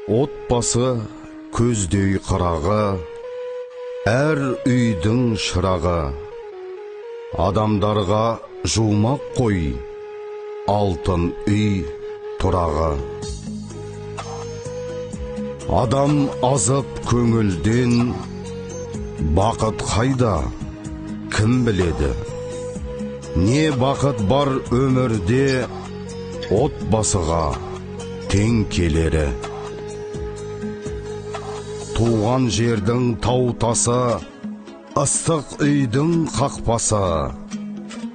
Отбасы көздей қырағы, әр үйдің шырағы. Адамдарға жумақ қой, алтын үй тұрағы. Адам азып көңілден, бақыт қайда, кім біледі? Не бақыт бар өмірде, отбасыға тең келері. Туған жердің тау тасы, ыстық үйдің қақпасы,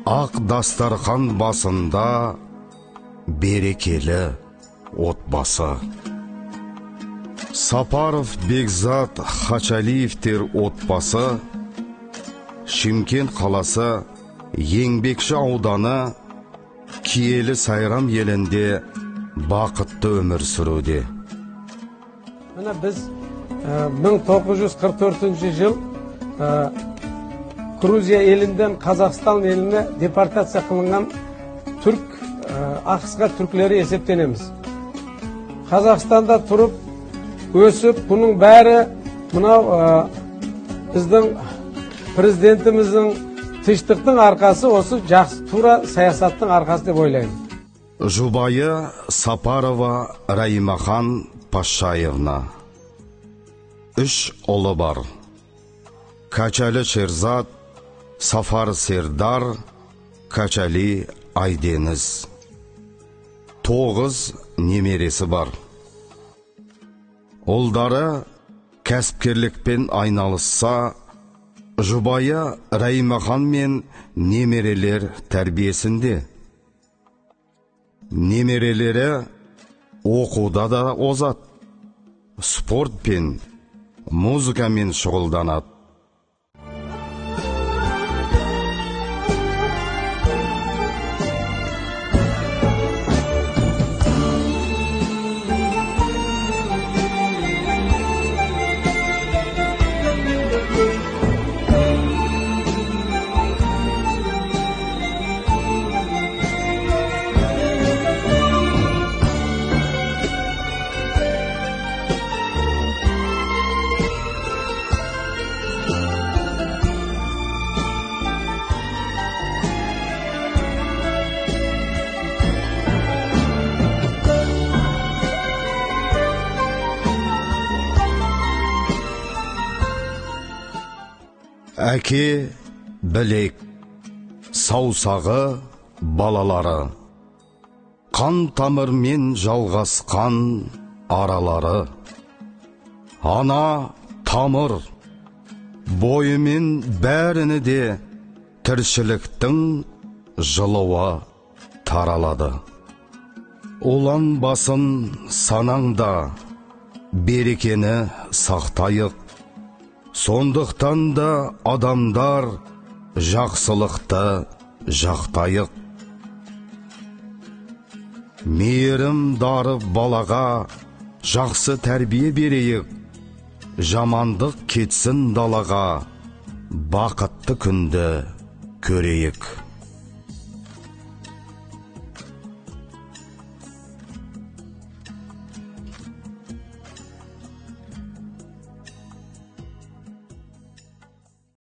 ақ дастархан басында берекелі отбасы. Сапаров, Бекзат, Хачалиевтер отбасы, Шымкент қаласы, Еңбекші ауданы, Киелі Сайрам елінде бақытты өмір сүруде. Мына біз 1944 жыл Грузия елінден Қазақстан еліне депортация қылынған ақысқа түркілері есептенеміз. Қазақстанда тұрып, өсіп, бұның бәрі мынау біздің президентіміздің тыныштықтың арқасы, осы жақсы тура саясаттың арқасы деп ойлаймын. Жұбайы Сапарова Раймахан Пашаевна. 3 ұлы бар. Качали Шерзат, Сафар Сердар, Качали Айдениз. 9 немересі бар. Ұлдары кәсіпкерлікпен айналысса, жұбайы Раймахан мен немерелер тәрбиесінде. Немерелері оқуда да озат, спорт пен музыкамен шұғылданады. Әке білек, саусағы балалары, қан тамырмен жалғасқан аралары. Ана тамыр, бойымен бәріні де тіршіліктің жылуы таралады. Олан басын санаңда, берекені сақтайық. Сондықтан да адамдар жақсылықты жақтайық. Мейірім дарып балаға жақсы тәрбие берейік. Жамандық кетсін далаға, бақытты күнді көрейік.